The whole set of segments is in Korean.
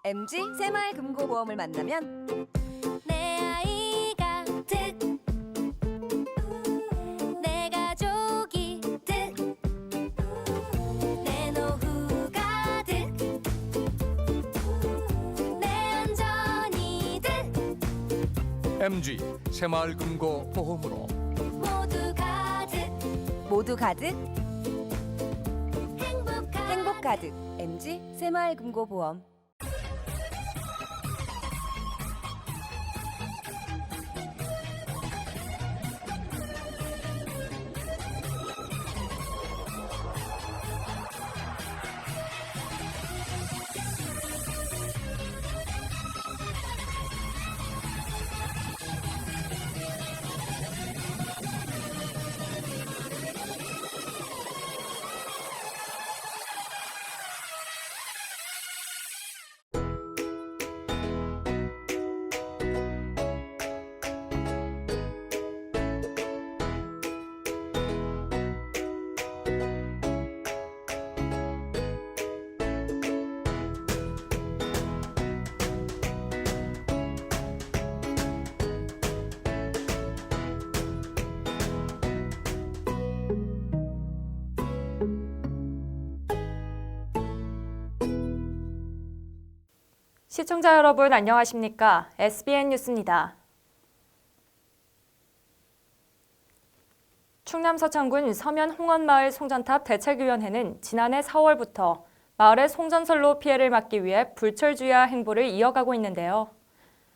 MG 새마을금고보험을 만나면 내 아이가 득, 내 가족이 득, 내 노후가 득, 내 안전이 득, MG 새마을금고보험으로 모두 가득 행복 가득. MG 새마을금고보험. 시청자 여러분 안녕하십니까? SBN 뉴스입니다. 충남 서천군 서면 홍원마을 송전탑 대책위원회는 지난해 4월부터 마을의 송전선로 피해를 막기 위해 불철주야 행보를 이어가고 있는데요.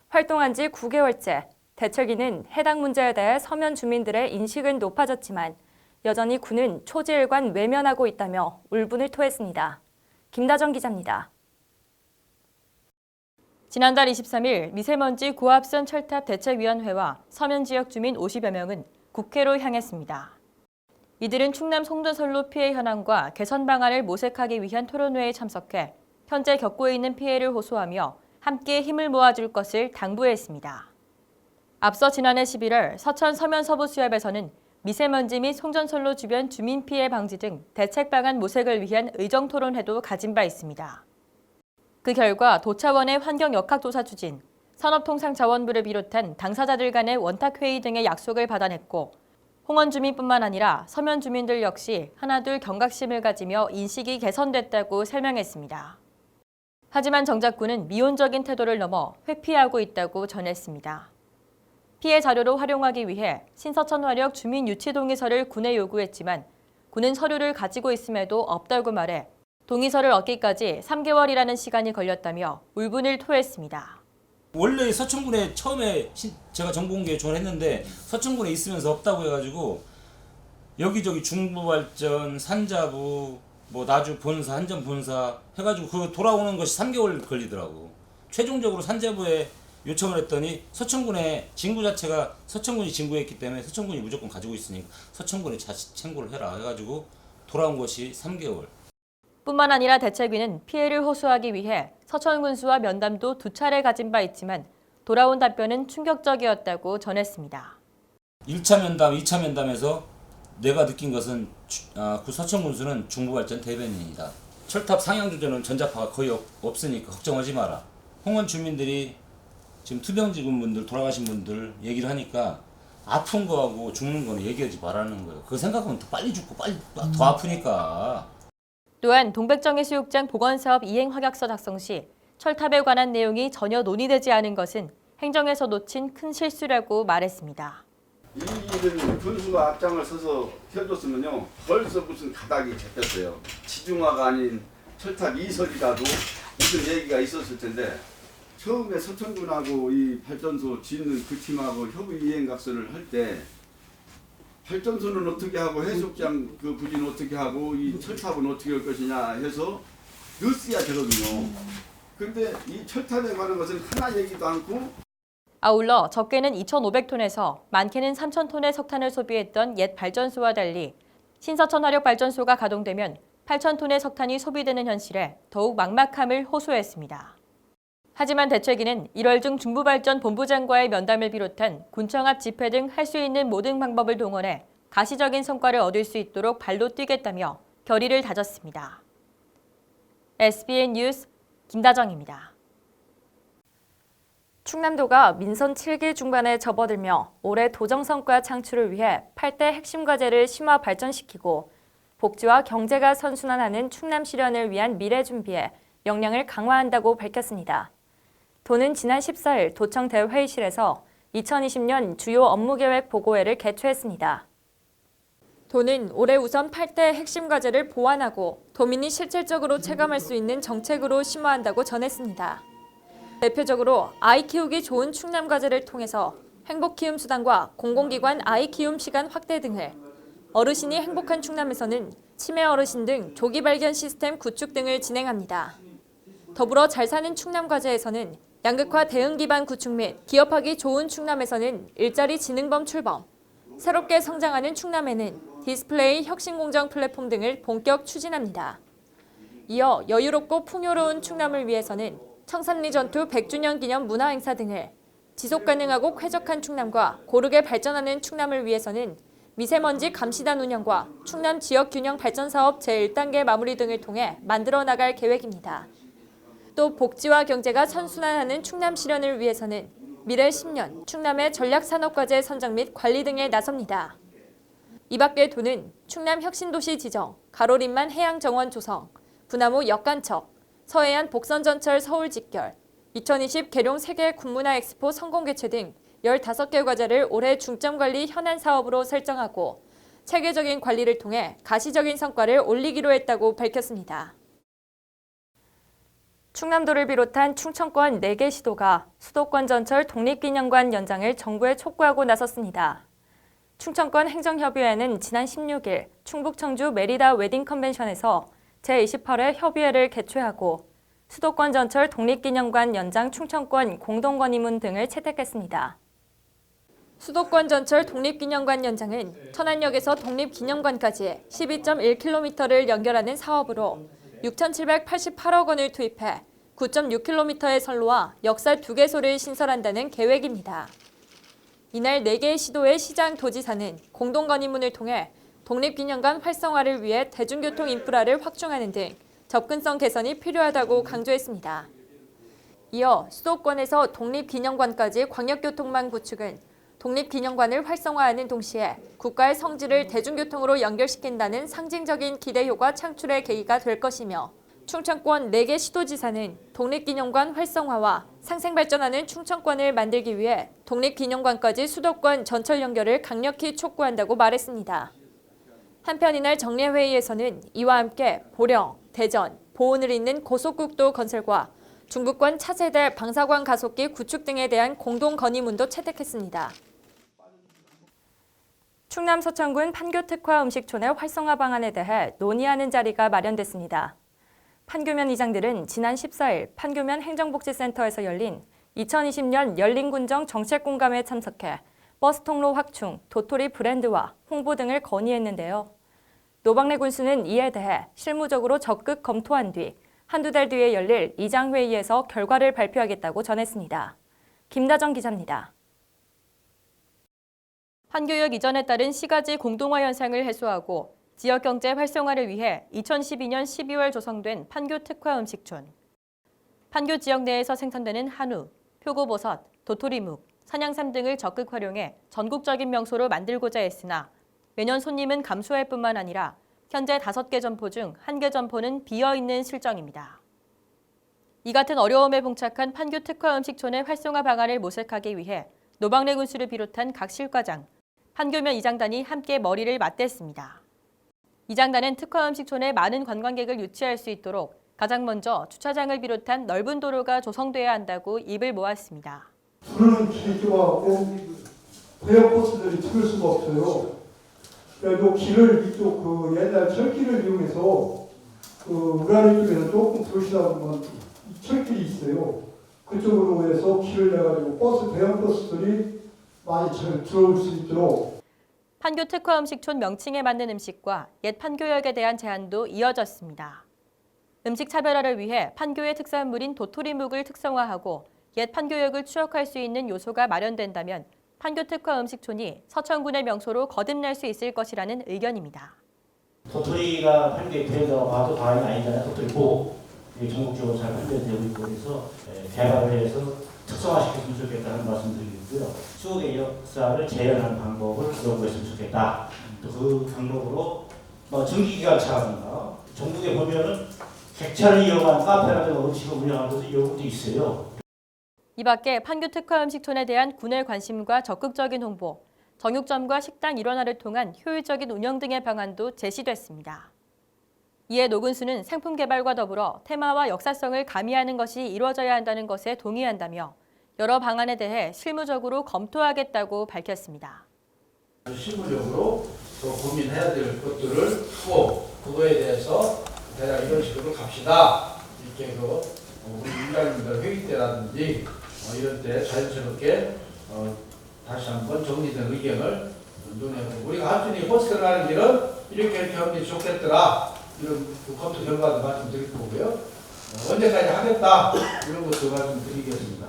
활동한 지 9개월째 대책위는 해당 문제에 대해 서면 주민들의 인식은 높아졌지만 여전히 군은 초지일관 외면하고 있다며 울분을 토했습니다. 김다정 기자입니다. 지난달 23일 미세먼지 고압선 철탑 대책위원회와 서면 지역 주민 50여 명은 국회로 향했습니다. 이들은 충남 송전선로 피해 현황과 개선 방안을 모색하기 위한 토론회에 참석해 현재 겪고 있는 피해를 호소하며 함께 힘을 모아줄 것을 당부했습니다. 앞서 지난해 11월 서천 서면 서부수협에서는 미세먼지 및 송전선로 주변 주민 피해 방지 등 대책 방안 모색을 위한 의정 토론회도 가진 바 있습니다. 그 결과 도차원의 환경역학조사 추진, 산업통상자원부를 비롯한 당사자들 간의 원탁회의 등의 약속을 받아냈고 홍원 주민뿐만 아니라 서면 주민들 역시 하나둘 경각심을 가지며 인식이 개선됐다고 설명했습니다. 하지만 정작 군은 미온적인 태도를 넘어 회피하고 있다고 전했습니다. 피해 자료로 활용하기 위해 신서천 화력 주민 유치 동의서를 군에 요구했지만 군은 서류를 가지고 있음에도 없다고 말해 동의서를 얻기까지 3개월이라는 시간이 걸렸다며 울분을 토했습니다. 원래 서천군에 처음에 제가 정보공개 요청을 했는데 서천군에 있으면서 없다고 해가지고 여기저기 중부발전, 산자부, 뭐 나주 본사, 한전 본사 해가지고 그 돌아오는 것이 3개월 걸리더라고. 최종적으로 산자부에 요청을 했더니 서천군의 진구 자체가 서천군이 진구했기 때문에 서천군이 무조건 가지고 있으니까 서천군이 자식 청구를 해라 해가지고 돌아온 것이 3개월. 뿐만 아니라 대책위는 피해를 호소하기 위해 서천군수와 면담도 2차례 가진 바 있지만 돌아온 답변은 충격적이었다고 전했습니다. 1차 면담, 2차 면담에서 내가 느낀 것은 그 서천군수는 중부발전 대변인이다. 철탑 상향조절은 전자파가 거의 없으니까 걱정하지 마라. 홍원 주민들이 지금 투병직원분들 돌아가신 분들 얘기를 하니까 아픈 거하고 죽는 거는 얘기하지 말라는 거예요. 그거 생각하면 더 빨리 죽고 빨리 더 아프니까. 또한 동백정해수욕장 복원사업 이행 확약서 작성 시 철탑에 관한 내용이 전혀 논의되지 않은 것은 행정에서 놓친 큰 실수라고 말했습니다. 이 일은 군수가 앞장을 서서 해줬으면요 벌써 무슨 가닥이 잡혔어요. 지중화가 아닌 철탑 이설이라도 무슨 얘기가 있었을 텐데 처음에 서천군하고 이 발전소 짓는 그 팀하고 협의 이행각서를 할 때 발전소는 어떻게 하고 해수욕장 그 부지는 어떻게 하고 이 철탑은 어떻게 할 것이냐 해서 넣었어야 되거든요. 근데 이 철탑에 관한 것은 하나 얘기도 않고 아울러 적게는 2,500톤에서 많게는 3,000톤의 석탄을 소비했던 옛 발전소와 달리 신서천 화력발전소가 가동되면 8,000톤의 석탄이 소비되는 현실에 더욱 막막함을 호소했습니다. 하지만 대책위는 1월 중 중부발전 본부장과의 면담을 비롯한 군청 앞 집회 등 할 수 있는 모든 방법을 동원해 가시적인 성과를 얻을 수 있도록 발로 뛰겠다며 결의를 다졌습니다. SBN 뉴스 김다정입니다. 충남도가 민선 7기 중반에 접어들며 올해 도정 성과 창출을 위해 8대 핵심 과제를 심화 발전시키고 복지와 경제가 선순환하는 충남 실현을 위한 미래 준비에 역량을 강화한다고 밝혔습니다. 도는 지난 14일 도청 대회의실에서 2020년 주요 업무계획 보고회를 개최했습니다. 도는 올해 우선 8대 핵심 과제를 보완하고 도민이 실질적으로 체감할 수 있는 정책으로 심화한다고 전했습니다. 대표적으로 아이 키우기 좋은 충남 과제를 통해서 행복 키움 수단과 공공기관 아이 키움 시간 확대 등을, 어르신이 행복한 충남에서는 치매 어르신 등 조기 발견 시스템 구축 등을 진행합니다. 더불어 잘 사는 충남 과제에서는 양극화 대응 기반 구축 및 기업하기 좋은 충남에서는 일자리 진흥범 출범, 새롭게 성장하는 충남에는 디스플레이 혁신공정 플랫폼 등을 본격 추진합니다. 이어 여유롭고 풍요로운 충남을 위해서는 청산리 전투 100주년 기념 문화행사 등을, 지속가능하고 쾌적한 충남과 고르게 발전하는 충남을 위해서는 미세먼지 감시단 운영과 충남 지역균형 발전사업 제1단계 마무리 등을 통해 만들어 나갈 계획입니다. 또 복지와 경제가 선순환하는 충남 실현을 위해서는 미래 10년 충남의 전략산업과제 선정 및 관리 등에 나섭니다. 이 밖에 도는 충남 혁신도시 지정, 가로림만 해양정원 조성, 부나무 역간척, 서해안 복선전철 서울 직결, 2020 계룡 세계 군문화 엑스포 성공 개최 등 15개 과제를 올해 중점관리 현안 사업으로 설정하고 체계적인 관리를 통해 가시적인 성과를 올리기로 했다고 밝혔습니다. 충남도를 비롯한 충청권 4개 시도가 수도권 전철 독립기념관 연장을 정부에 촉구하고 나섰습니다. 충청권 행정협의회는 지난 16일 충북 청주 메리다 웨딩 컨벤션에서 제28회 협의회를 개최하고 수도권 전철 독립기념관 연장 충청권 공동건의문 등을 채택했습니다. 수도권 전철 독립기념관 연장은 천안역에서 독립기념관까지 12.1km를 연결하는 사업으로 6,788억 원을 투입해 9.6km의 선로와 역사 2개소를 신설한다는 계획입니다. 이날 4개의 시도의 시장 도지사는 공동건의문을 통해 독립기념관 활성화를 위해 대중교통 인프라를 확충하는 등 접근성 개선이 필요하다고 강조했습니다. 이어 수도권에서 독립기념관까지 광역교통망 구축은 독립기념관을 활성화하는 동시에 국가의 성지를 대중교통으로 연결시킨다는 상징적인 기대효과 창출의 계기가 될 것이며, 충청권 4개 시도지사는 독립기념관 활성화와 상생발전하는 충청권을 만들기 위해 독립기념관까지 수도권 전철 연결을 강력히 촉구한다고 말했습니다. 한편 이날 정례회의에서는 이와 함께 보령, 대전, 보은을 잇는 고속국도 건설과 중부권 차세대 방사관 가속기 구축 등에 대한 공동 건의문도 채택했습니다. 충남 서천군 판교특화 음식촌의 활성화 방안에 대해 논의하는 자리가 마련됐습니다. 판교면 이장들은 지난 14일 판교면 행정복지센터에서 열린 2020년 열린군정 정책공감회에 참석해 버스 통로 확충, 도토리 브랜드화, 홍보 등을 건의했는데요. 노박래 군수는 이에 대해 실무적으로 적극 검토한 뒤 한두 달 뒤에 열릴 이장회의에서 결과를 발표하겠다고 전했습니다. 김다정 기자입니다. 판교역 이전에 따른 시가지 공동화 현상을 해소하고 지역경제 활성화를 위해 2012년 12월 조성된 판교특화 음식촌. 판교 지역 내에서 생산되는 한우, 표고버섯, 도토리묵, 산양삼 등을 적극 활용해 전국적인 명소로 만들고자 했으나 매년 손님은 감소할 뿐만 아니라 현재 5개 점포 중 1개 점포는 비어있는 실정입니다. 이 같은 어려움에 봉착한 판교특화 음식촌의 활성화 방안을 모색하기 위해 노박래 군수를 비롯한 각 실과장, 판교면 이장단이 함께 머리를 맞댔습니다. 이장단은 특화 음식촌에 많은 관광객을 유치할 수 있도록 가장 먼저 주차장을 비롯한 넓은 도로가 조성돼야 한다고 입을 모았습니다. 부르는 길이 좁아갖고 고역버스들이 들을 수가 없어요. 그래서 길을 이쪽 그 옛날 철길을 이용해서 그 우라리 쪽에서 조금 들으시다 보면 철길이 있어요. 그쪽으로 해서 길을 내가지고 대형 버스들이 많이 잘 들어올 수 있도록. 판교 특화 음식촌 명칭에 맞는 음식과 옛 판교역에 대한 제안도 이어졌습니다. 음식 차별화를 위해 판교의 특산물인 도토리묵을 특성화하고 옛 판교역을 추억할 수 있는 요소가 마련된다면 판교 특화 음식촌이 서천군의 명소로 거듭날 수 있을 것이라는 의견입니다. 도토리가 판교에 들여서 봐도 과언이 아니잖아요. 도토리 보고 전국적으로 잘 훈련되고 있고 그래서 개발을 해서 특성화시켰으면 좋겠다는 말씀드리고요. 수억의 역사를 재현하는 방법을 연구했으면 좋겠다. 또 그 방법으로 전기기관차라든가 전국에 보면은 객차를 이용한 카페라든가 음식을 운영하는 곳도 이런 것도 있어요. 이 밖에 판교 특화 음식촌에 대한 군의 관심과 적극적인 홍보, 정육점과 식당 일원화를 통한 효율적인 운영 등의 방안도 제시됐습니다. 이에 노근수는 상품 개발과 더불어 테마와 역사성을 가미하는 것이 이루어져야 한다는 것에 동의한다며 여러 방안에 대해 실무적으로 검토하겠다고 밝혔습니다. 실무적으로 또 고민해야 될 것들을 꼭 그거에 대해서 대략 이런 식으로 갑시다. 이렇게 우리 위원장님들 회의 때라든지 이런 때 자연스럽게 다시 한번 정리된 의견을 논의해보고 우리가 한순위 버스를 가는 길은 이렇게 하면 좋겠더라. 이런 검토 결과도 말씀드릴 거고요. 언제까지 하겠다. 이런 것도 말씀드리겠습니다.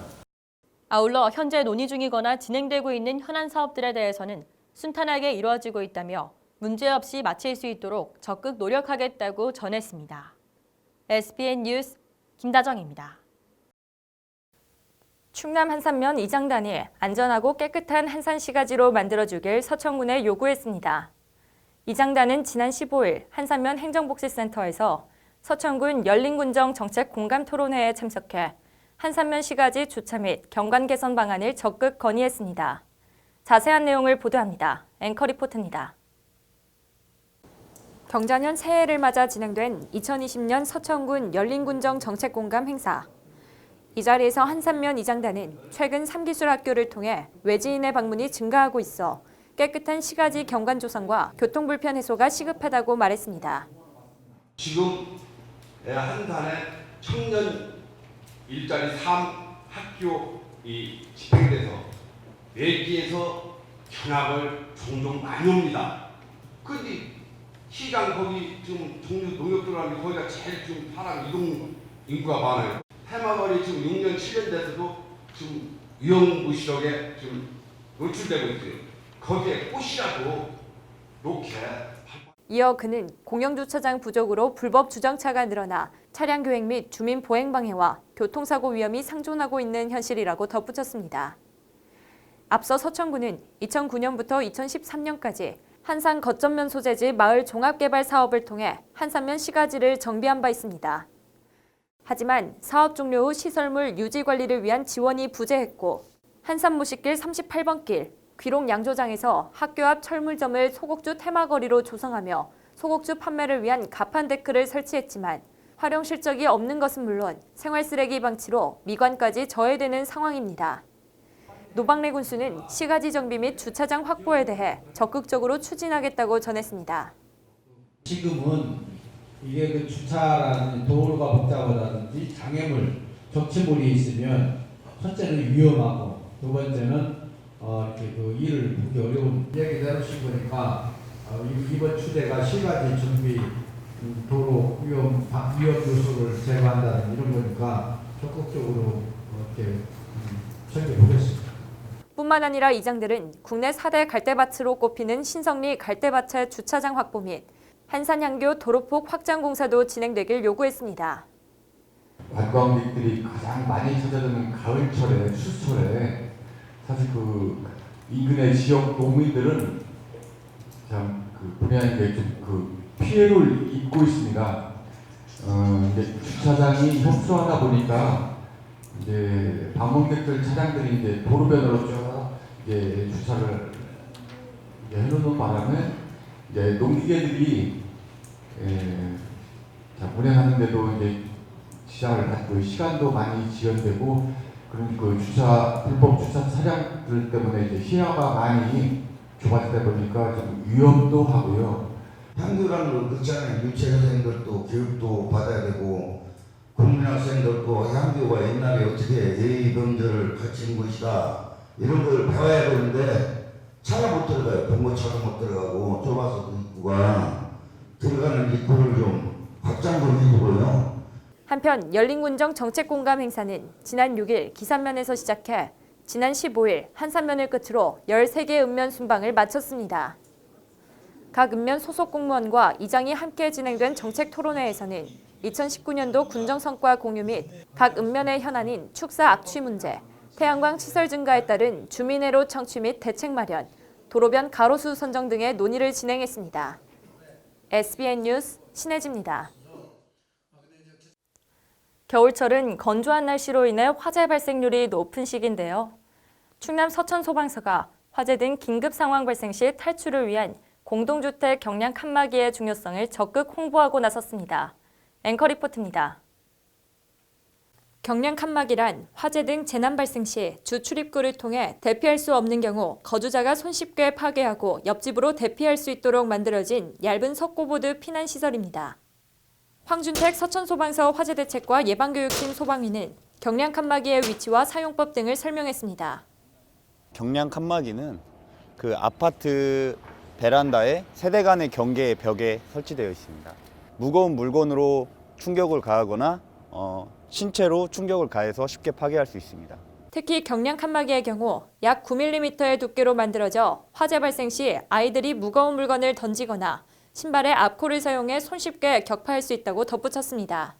아울러 현재 논의 중이거나 진행되고 있는 현안 사업들에 대해서는 순탄하게 이루어지고 있다며 문제없이 마칠 수 있도록 적극 노력하겠다고 전했습니다. SBN 뉴스 김다정입니다. 충남 한산면 이장단이 안전하고 깨끗한 한산시가지로 만들어주길 서천군에 요구했습니다. 이장단은 지난 15일 한산면 행정복지센터에서 서천군 열린군정 정책공감토론회에 참석해 한산면 시가지 주차 및 경관 개선 방안을 적극 건의했습니다. 자세한 내용을 보도합니다. 앵커 리포트입니다. 경자년 새해를 맞아 진행된 2020년 서천군 열린군정 정책공감 행사. 이 자리에서 한산면 이장단은 최근 3기술 학교를 통해 외지인의 방문이 증가하고 있어 깨끗한 시가지 경관 조성과 교통불편 해소가 시급하다고 말했습니다. 지금 한 달에 청년 일자리 3학교 집행돼서 외지에서 견학을 종종 많이 옵니다. 근데 시장 거기 지금 종류 농협 들어가면 거기가 제일 지금 사람 이동 인구가 많아요. 해마거리 지금 6년 7년 돼서도 지금 위험무실하게 지금 노출되고 있어요. 거기에 꽃이라도 놓게. 이어 그는 공영주차장 부족으로 불법 주정차가 늘어나 차량 교행 및 주민 보행 방해와 교통사고 위험이 상존하고 있는 현실이라고 덧붙였습니다. 앞서 서천군은 2009년부터 2013년까지 한산 거점면 소재지 마을 종합개발 사업을 통해 한산면 시가지를 정비한 바 있습니다. 하지만 사업 종료 후 시설물 유지 관리를 위한 지원이 부재했고 한산 모식길 38번 길, 귀록 양조장에서 학교 앞 철물점을 소곡주 테마거리로 조성하며 소곡주 판매를 위한 가판 데크를 설치했지만 활용 실적이 없는 것은 물론 생활 쓰레기 방치로 미관까지 저해되는 상황입니다. 노박래 군수는 시가지 정비 및 주차장 확보에 대해 적극적으로 추진하겠다고 전했습니다. 지금은 이게 그 주차라든지 도로가 복잡하다든지 장애물, 적치물이 있으면 첫째는 위험하고 두 번째는 이렇게 그 일을 보기 어려운 얘기 내놓으신 거니까 이번 추대가 시가지 준비, 도로 위험 요소를 제거한다는 이런 거니까 적극적으로 이렇게 챙겨보겠습니다. 뿐만 아니라 이장들은 국내 4대 갈대밭으로 꼽히는 신성리 갈대밭의 주차장 확보 및 한산향교 도로폭 확장 공사도 진행되길 요구했습니다. 관광객들이 가장 많이 찾아드는 가을철에 추수철에 사실 그 인근의 지역 농민들은 참 본의 좀 피해를 입고 있습니다. 이제 주차장이 협소하다 보니까 이제 방문객들 차량들이 이제 도로변으로 쭉 이제 주차를 해놓는 바람에 이제 농기계들이 운행하는데도 이제 지장을 받고 시간도 많이 지연되고 그런 그 불법 주차 차량들 때문에 이제 시야가 많이 좁아지다 보니까 좀 위험도 하고요. 향교라는 거 그렇잖아요. 유치원생들도 교육도 받아야 되고 국민학생들도 향교가 옛날에 어떻게 예의 범절을 갖춘 것이다 이런 걸 배워야 되는데 차가 못 들어가요. 봉고차가 못 들어가고 좁아서 그 입구가 들어가는 입구를 좀 확장 좀 해주고요. 한편 열린군정 정책공감 행사는 지난 6일 기산면에서 시작해 지난 15일 한산면을 끝으로 13개 읍면 순방을 마쳤습니다. 각 읍면 소속 공무원과 이장이 함께 진행된 정책 토론회에서는 2019년도 군정성과 공유 및 각 읍면의 현안인 축사 악취 문제, 태양광 시설 증가에 따른 주민회로 청취 및 대책 마련, 도로변 가로수 선정 등의 논의를 진행했습니다. SBN 뉴스 신혜지입니다. 겨울철은 건조한 날씨로 인해 화재 발생률이 높은 시기인데요. 충남 서천소방서가 화재 등 긴급 상황 발생 시 탈출을 위한 공동주택 경량 칸막이의 중요성을 적극 홍보하고 나섰습니다. 앵커 리포트입니다. 경량 칸막이란 화재 등 재난 발생 시 주 출입구를 통해 대피할 수 없는 경우 거주자가 손쉽게 파괴하고 옆집으로 대피할 수 있도록 만들어진 얇은 석고보드 피난시설입니다. 황준택 서천소방서 화재대책과 예방교육팀 소방위는 경량 칸막이의 위치와 사용법 등을 설명했습니다. 경량 칸막이는 그 아파트 베란다에 세대 간의 경계 벽에 설치되어 있습니다. 무거운 물건으로 충격을 가하거나 신체로 충격을 가해서 쉽게 파괴할 수 있습니다. 특히 경량 칸막이의 경우 약 9mm의 두께로 만들어져 화재 발생 시 아이들이 무거운 물건을 던지거나 신발의 앞코를 사용해 손쉽게 격파할 수 있다고 덧붙였습니다.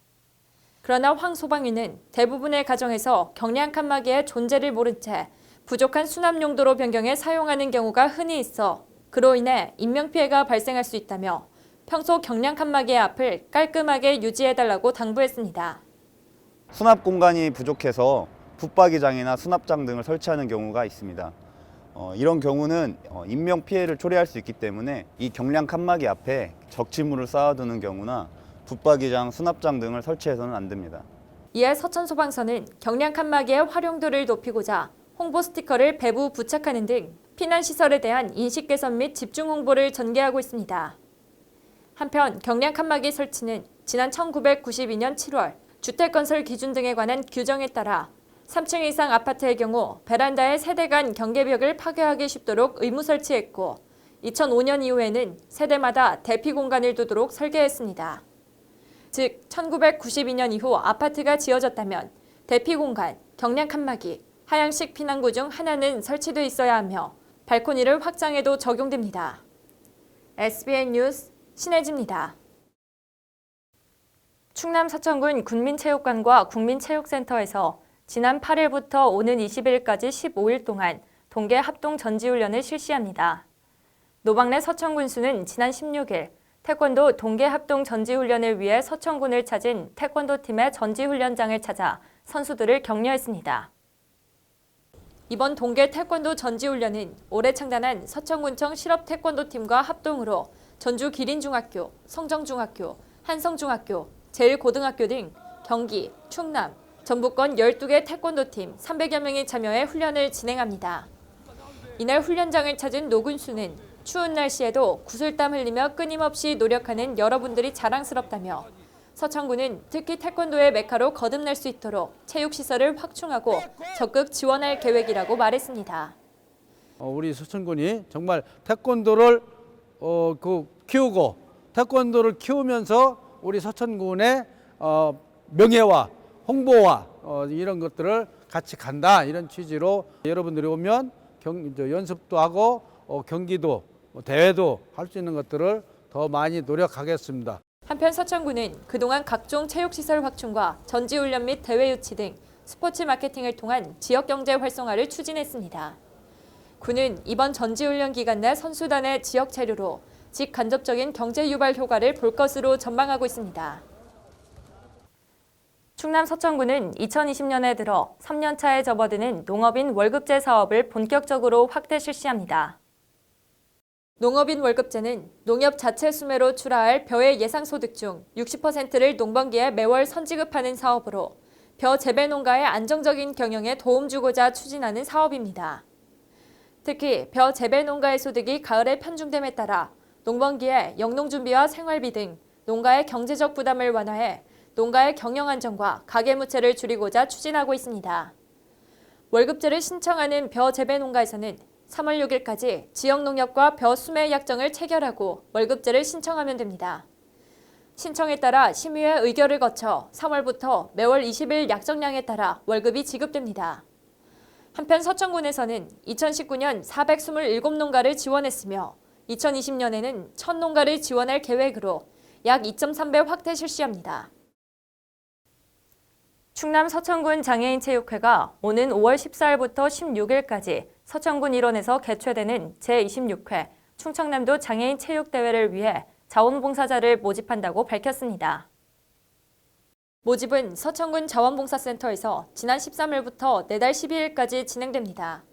그러나 황 소방위는 대부분의 가정에서 경량 칸막이의 존재를 모른 채 부족한 수납 용도로 변경해 사용하는 경우가 흔히 있어 그로 인해 인명피해가 발생할 수 있다며 평소 경량 칸막이의 앞을 깔끔하게 유지해달라고 당부했습니다. 수납 공간이 부족해서 붙박이장이나 수납장 등을 설치하는 경우가 있습니다. 이런 경우는 인명피해를 초래할 수 있기 때문에 이 경량 칸막이 앞에 적치물을 쌓아두는 경우나 붙박이장, 수납장 등을 설치해서는 안 됩니다. 이에 서천소방서는 경량 칸막이의 활용도를 높이고자 홍보 스티커를 배부 부착하는 등 피난시설에 대한 인식 개선 및 집중 홍보를 전개하고 있습니다. 한편 경량 칸막이 설치는 지난 1992년 7월 주택건설 기준 등에 관한 규정에 따라 3층 이상 아파트의 경우 베란다에 세대 간 경계벽을 파괴하기 쉽도록 의무 설치했고 2005년 이후에는 세대마다 대피 공간을 두도록 설계했습니다. 즉 1992년 이후 아파트가 지어졌다면 대피 공간, 경량 칸막이, 하향식 피난구 중 하나는 설치돼 있어야 하며 발코니를 확장해도 적용됩니다. SBN 뉴스 신혜지입니다. 충남 서천군 군민체육관과 국민체육센터에서 지난 8일부터 오는 20일까지 15일 동안 동계 합동 전지훈련을 실시합니다. 노박래 서천군수는 지난 16일 태권도 동계 합동 전지훈련을 위해 서천군을 찾은 태권도 팀의 전지훈련장을 찾아 선수들을 격려했습니다. 이번 동계 태권도 전지훈련은 올해 창단한 서천군청 실업태권도팀과 합동으로 전주 기린중학교, 성정중학교, 한성중학교, 제일고등학교 등 경기, 충남, 전북권 12개 태권도팀 300여 명이 참여해 훈련을 진행합니다. 이날 훈련장을 찾은 노군수는 추운 날씨에도 구슬땀 흘리며 끊임없이 노력하는 여러분들이 자랑스럽다며 서천군은 특히 태권도의 메카로 거듭날 수 있도록 체육시설을 확충하고 적극 지원할 계획이라고 말했습니다. 우리 서천군이 정말 태권도를 키우고 태권도를 키우면서 우리 서천군의 명예와 홍보와 이런 것들을 같이 간다 이런 취지로 여러분들이 오면 연습도 하고 경기도 대회도 할 수 있는 것들을 더 많이 노력하겠습니다. 한편 서천군은 그동안 각종 체육시설 확충과 전지훈련 및 대회 유치 등 스포츠 마케팅을 통한 지역경제 활성화를 추진했습니다. 군은 이번 전지훈련 기간 내 선수단의 지역 체류로 직간접적인 경제 유발 효과를 볼 것으로 전망하고 있습니다. 충남 서천군은 2020년에 들어 3년 차에 접어드는 농업인 월급제 사업을 본격적으로 확대 실시합니다. 농업인 월급제는 농협 자체 수매로 출하할 벼의 예상소득 중 60%를 농번기에 매월 선지급하는 사업으로 벼 재배 농가의 안정적인 경영에 도움 주고자 추진하는 사업입니다. 특히 벼 재배 농가의 소득이 가을에 편중됨에 따라 농번기에 영농 준비와 생활비 등 농가의 경제적 부담을 완화해 농가의 경영 안정과 가계무채를 줄이고자 추진하고 있습니다. 월급제를 신청하는 벼 재배 농가에서는 3월 6일까지 지역농협과 벼 수매 약정을 체결하고 월급제를 신청하면 됩니다. 신청에 따라 심의회 의결을 거쳐 3월부터 매월 20일 약정량에 따라 월급이 지급됩니다. 한편 서천군에서는 2019년 427농가를 지원했으며 2020년에는 1000농가를 지원할 계획으로 약 2.3배 확대 실시합니다. 충남 서천군 장애인체육회가 오는 5월 14일부터 16일까지 서천군 일원에서 개최되는 제26회 충청남도 장애인체육대회를 위해 자원봉사자를 모집한다고 밝혔습니다. 모집은 서천군 자원봉사센터에서 지난 13일부터 내달 12일까지 진행됩니다.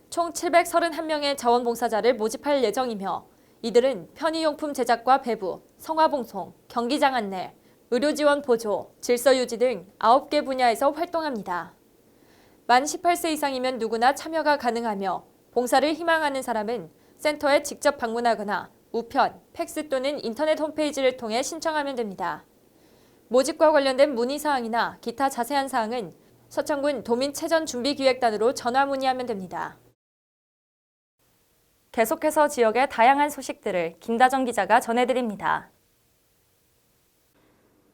총 731명의 자원봉사자를 모집할 예정이며 이들은 편의용품 제작과 배부, 성화봉송, 경기장 안내, 의료지원 보조, 질서유지 등 9개 분야에서 활동합니다. 만 18세 이상이면 누구나 참여가 가능하며 봉사를 희망하는 사람은 센터에 직접 방문하거나 우편, 팩스 또는 인터넷 홈페이지를 통해 신청하면 됩니다. 모집과 관련된 문의사항이나 기타 자세한 사항은 서천군 도민체전준비기획단으로 전화 문의하면 됩니다. 계속해서 지역의 다양한 소식들을 김다정 기자가 전해드립니다.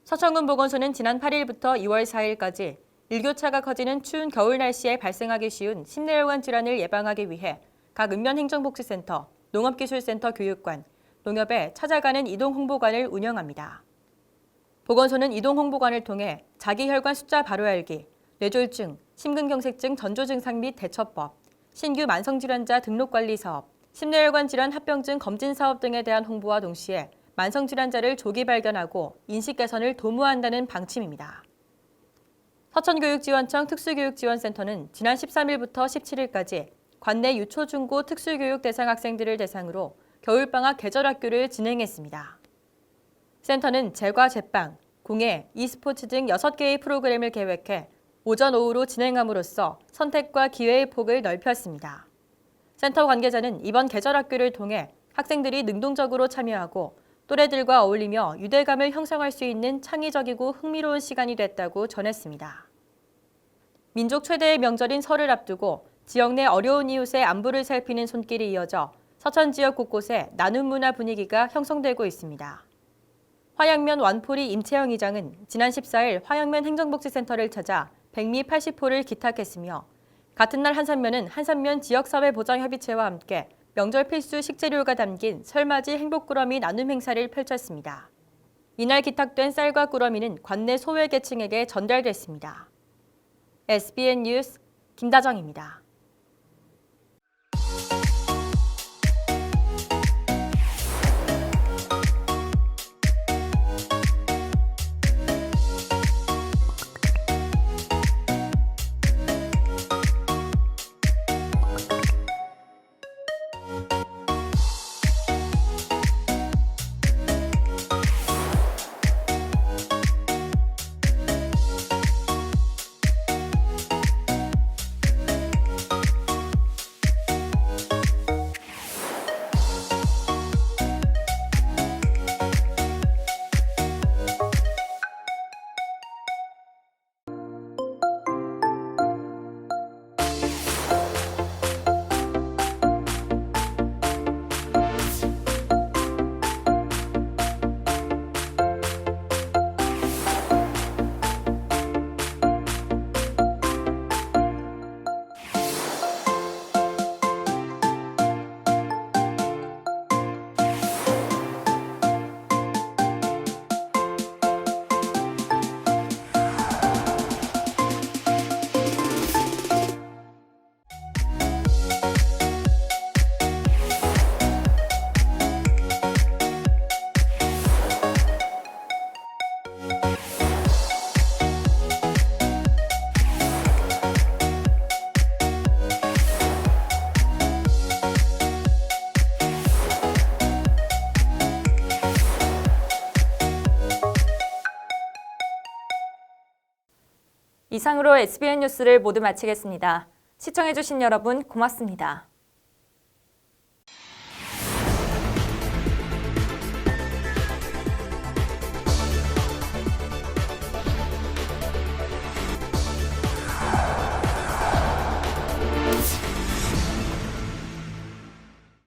서천군 보건소는 지난 8일부터 2월 4일까지 일교차가 커지는 추운 겨울 날씨에 발생하기 쉬운 심내혈관 질환을 예방하기 위해 각 읍면행정복지센터, 농업기술센터 교육관, 농협에 찾아가는 이동홍보관을 운영합니다. 보건소는 이동홍보관을 통해 자기혈관 숫자 바로 알기, 뇌졸중, 심근경색증 전조증상 및 대처법, 신규 만성질환자 등록관리 사업, 심내혈관 질환 합병증 검진 사업 등에 대한 홍보와 동시에 만성질환자를 조기 발견하고 인식 개선을 도모한다는 방침입니다. 서천교육지원청 특수교육지원센터는 지난 13일부터 17일까지 관내 유초, 중고 특수교육 대상 학생들을 대상으로 겨울방학 계절학교를 진행했습니다. 센터는 제과, 제빵, 공예, e스포츠 등 6개의 프로그램을 계획해 오전, 오후로 진행함으로써 선택과 기회의 폭을 넓혔습니다. 센터 관계자는 이번 계절학교를 통해 학생들이 능동적으로 참여하고 또래들과 어울리며 유대감을 형성할 수 있는 창의적이고 흥미로운 시간이 됐다고 전했습니다. 민족 최대의 명절인 설을 앞두고 지역 내 어려운 이웃의 안부를 살피는 손길이 이어져 서천 지역 곳곳에 나눔 문화 분위기가 형성되고 있습니다. 화양면 완포리 임채영 이장은 지난 14일 화양면 행정복지센터를 찾아 백미 80포를 기탁했으며 같은 날 한산면은 한산면 지역사회보장협의체와 함께 명절 필수 식재료가 담긴 설맞이 행복꾸러미 나눔 행사를 펼쳤습니다. 이날 기탁된 쌀과 꾸러미는 관내 소외계층에게 전달됐습니다. SBN 뉴스 김다정입니다. 이상으로 SBN 뉴스를 모두 마치겠습니다. 시청해주신 여러분 고맙습니다.